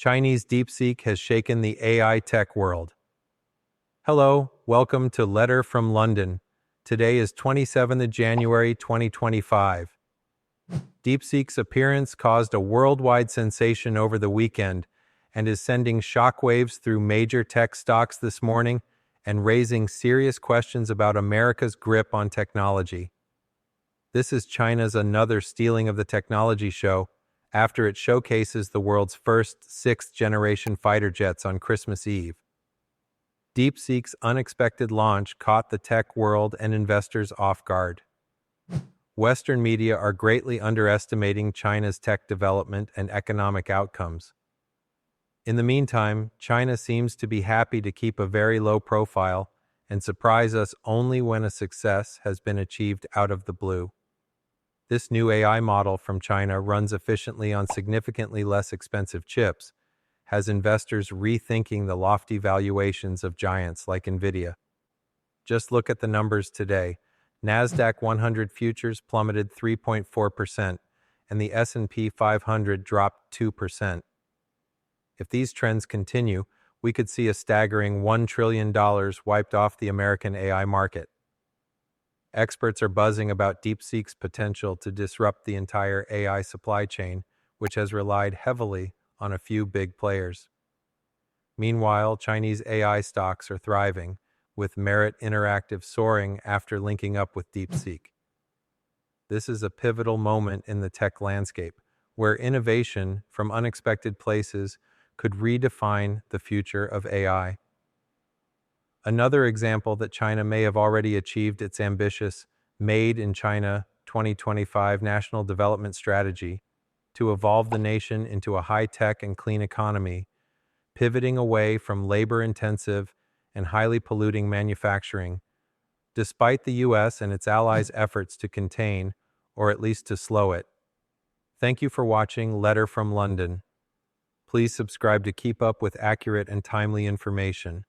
Chinese DeepSeek has shaken the AI tech world. Hello, welcome to Letter from London. Today is 27th January 2025. DeepSeek's appearance caused a worldwide sensation over the weekend and is sending shockwaves through major tech stocks this morning and raising serious questions about America's grip on technology. This is China's another stealing of the technology show after it showcases the world's first sixth-generation fighter jets on Christmas Eve. DeepSeek's unexpected launch caught the tech world and investors off guard. Western media are greatly underestimating China's tech development and economic outcomes. In the meantime, China seems to be happy to keep a very low profile and surprise us only when a success has been achieved out of the blue. This new AI model from China runs efficiently on significantly less expensive chips, has investors rethinking the lofty valuations of giants like NVIDIA. Just look at the numbers today. NASDAQ 100 futures plummeted 3.4%, and the S&P 500 dropped 2%. If these trends continue, we could see a staggering $1 trillion wiped off the American AI market. Experts are buzzing about DeepSeek's potential to disrupt the entire AI supply chain, which has relied heavily on a few big players. Meanwhile, Chinese AI stocks are thriving, with Merit Interactive soaring after linking up with DeepSeek. This is a pivotal moment in the tech landscape, where innovation from unexpected places could redefine the future of AI. Another example that China may have already achieved its ambitious Made in China 2025 National Development Strategy to evolve the nation into a high-tech and clean economy, pivoting away from labor-intensive and highly polluting manufacturing, despite the U.S. and its allies' efforts to contain, or at least to slow it. Thank you for watching Letter from London. Please subscribe to keep up with accurate and timely information.